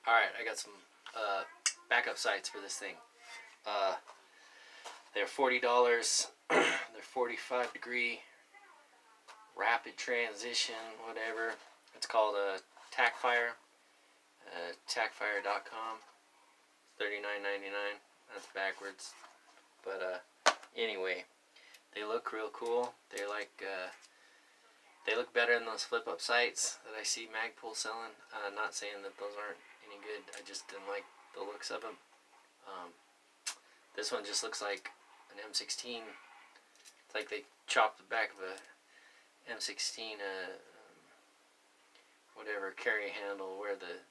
Alright, I got some backup sights for this thing. They're $40. They're 45 degree rapid transition, whatever. It's called a Taccfire. Taccfire.com. $39.99. That's backwards. But anyway, they look real cool. They're like they look better than those flip-up sights that I see Magpul selling. Not saying that those aren't any good. I just didn't like the looks of them. This one just looks like an M16. It's like they chopped the back of a M16, whatever carry handle where the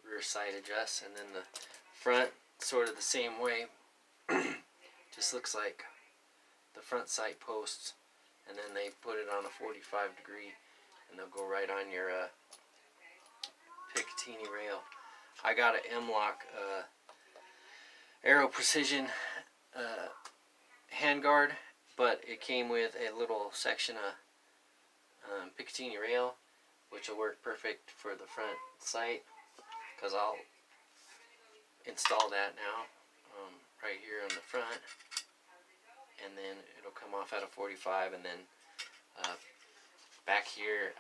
rear sight adjusts, and then the front sort of the same way. Just looks like the front sight posts, and then they put it on a 45 degree, and they'll go right on your Picatinny rail. I got an M-Lock Aero Precision handguard, but it came with a little section of Picatinny rail, which will work perfect for the front sight, because I'll install that now right here on the front, and then it'll come off at a 45, and then back here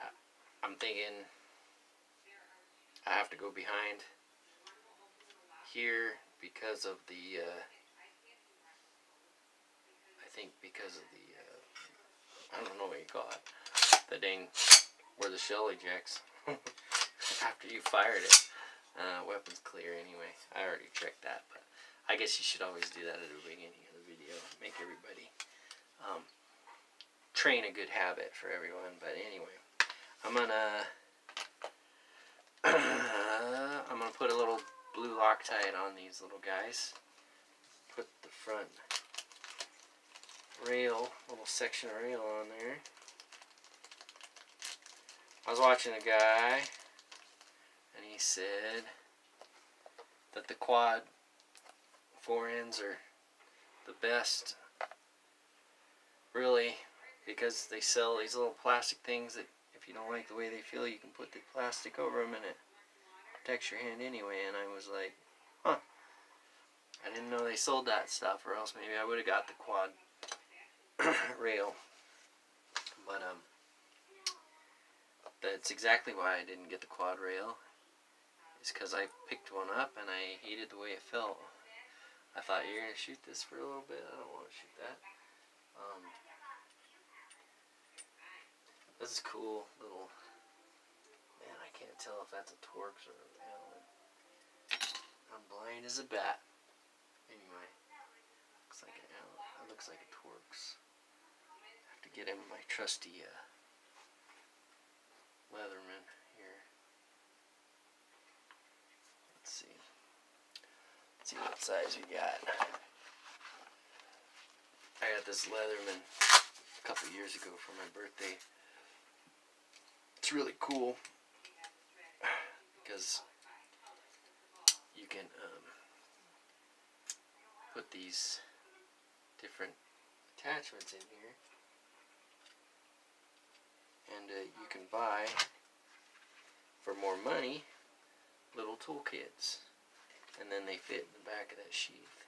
I'm thinking I have to go behind here because of the I think because of the I don't know what you call it, the dang where the shell ejects after you fired it. Weapon's clear anyway. I already checked that, but I guess you should always do that at the beginning of the video. Make everybody train a good habit for everyone. But anyway, I'm gonna put a little blue Loctite on these little guys. Put the front rail, little section of rail on there. I was watching a guy, and he said that the quad forends are the best, really, because they sell these little plastic things that if you don't like the way they feel, you can put the plastic over them and it protects your hand anyway. And I was like, huh, I didn't know they sold that stuff, or else maybe I would have got the quad rail. But that's exactly why I didn't get the quad rail. It's because I picked one up and I hated the way it felt. I thought, you're going to shoot this for a little bit? I don't want to shoot that. This is cool. Little, man, I can't tell if that's a Torx or a Allen. I'm blind as a bat. Anyway, looks like an Allen. It looks like a Torx. I have to get him my trusty Leatherman here. Let's see. Let's see what size we got. I got this Leatherman a couple years ago for my birthday. It's really cool because you can put these different attachments in here, and you can buy for more money little toolkits, and then they fit in the back of that sheath.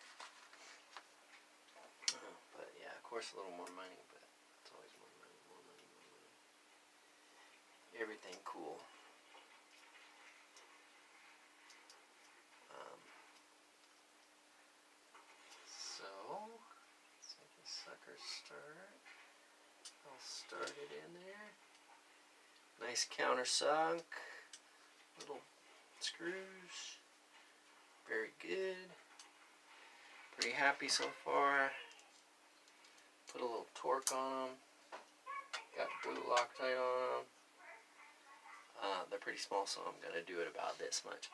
But yeah, of course a little more money, but it's always more money, more money, more money. Everything cool. So let's make this sucker start. I'll start it in there. Nice countersunk. Little screws. Very good. Pretty happy so far. Put a little torque on them. Got blue Loctite on them. They're pretty small, so I'm going to do it about this much.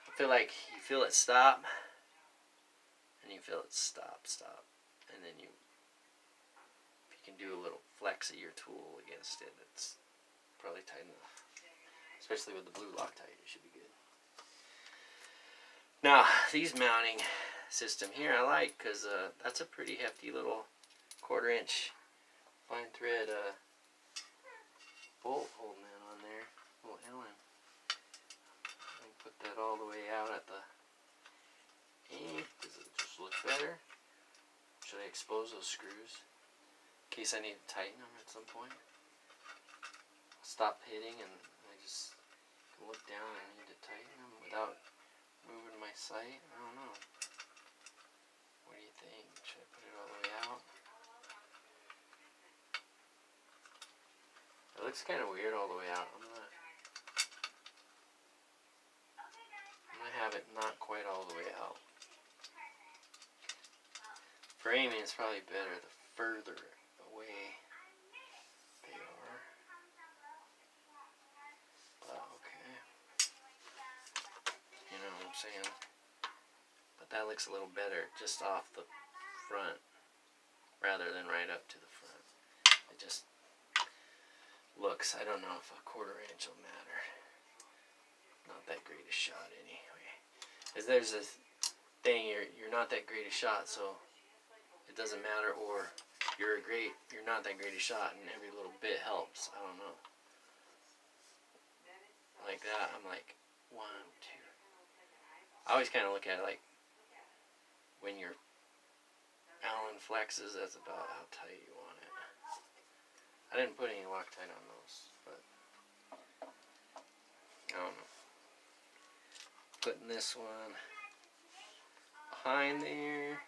I feel like you feel it stop, and you feel it stop, and then if you can do a little flex of your tool against it, it's probably tight enough. Especially with the blue Loctite, it should be good. Now, these mounting system here I like, because that's a pretty hefty little 1/4 inch fine thread bolt holding that on there. Little Allen. And put that all the way out at the end. Does it just look better? Should I expose those screws in case I need to tighten them at some point? Stop hitting and I just can look down and need to tighten them without moving my sight. I don't know. What do you think? Should I put it all the way out? It looks kind of weird all the way out. I'm gonna have it not quite all the way out. For aiming, it's probably better the further away they are. But okay. You know what I'm saying? But that looks a little better just off the front rather than right up to the front. It just looks, I don't know if a 1/4 inch will matter. Not that great a shot anyway. Because there's this thing, you're not that great a shot, so it doesn't matter, or you're not that great a shot and every little bit helps. I don't know. Like that, I'm like 1, 2. I always kind of look at it like when your Allen flexes, that's about how tight you want it. I didn't put any Loctite on those, but I don't know. Putting this one behind there,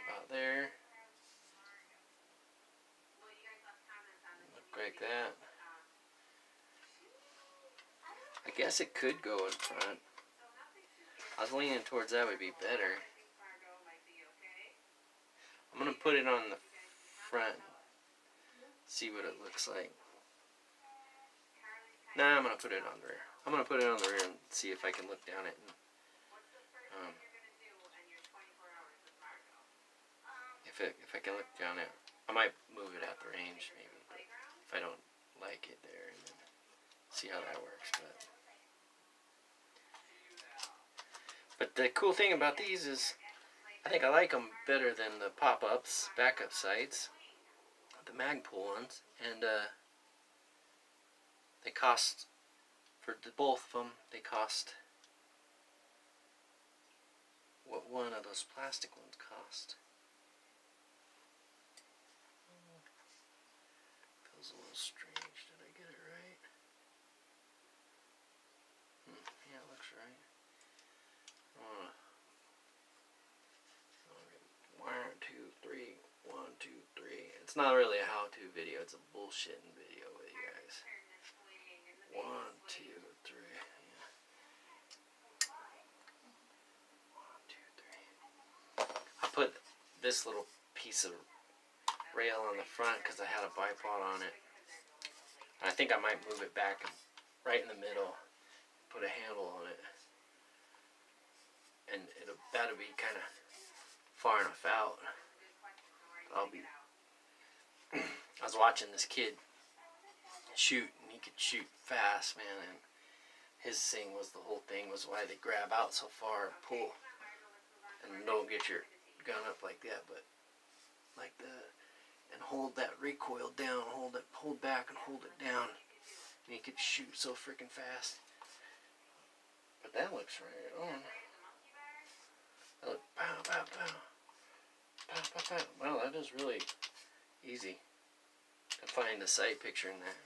about there. Look like that. I guess it could go in front. I was leaning towards that would be better. I'm going to put it on the front, see what it looks like. Nah, I'm going to put it on the rear. I'm going to put it on the rear and see if I can look down it. And, if I can look down it, I might move it at the range maybe. But if I don't like it there, and then see how that works. But the cool thing about these is I think I like them better than the pop-ups, backup sights, the Magpul ones, and they cost, for both of them, they cost what one of those plastic ones cost. Feels a little strange. Did I get it right? Yeah, it looks right. 1, 2, 3. 1, 2, 3. It's not really a how-to video. It's a bullshitting video with you guys. 1, 2, 3. Yeah. 1, 2, 3. I put this little piece of rail on the front because I had a bipod on it. I think I might move it back right in the middle. Put a handle on it. And that'll be kind of far enough out. I was watching this kid shoot, and he could shoot fast, man, and his thing was, the whole thing was why they grab out so far and pull, and don't get your gun up like that, but like that, and hold that recoil down, hold back and hold it down, and he could shoot so freaking fast. But that looks right on. That look, pow, pow, pow. Pow, pow, pow. Well, that is really easy to find the sight picture in that.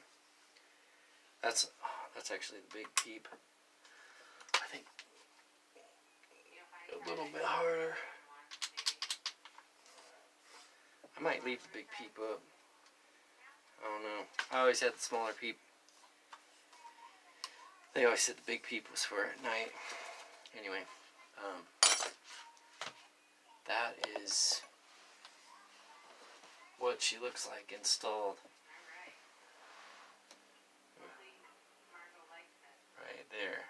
That's actually the big peep. I think a little bit harder. I might leave the big peep up. I don't know. I always had the smaller peep. They always said the big peep was for at night. Anyway, that is what she looks like installed. Right there.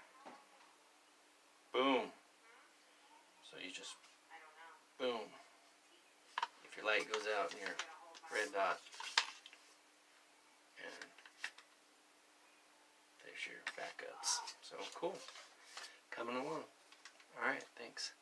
Boom. So you just, boom. If your light goes out in your red dot, and there's your backups. So cool. Coming along. Alright, thanks.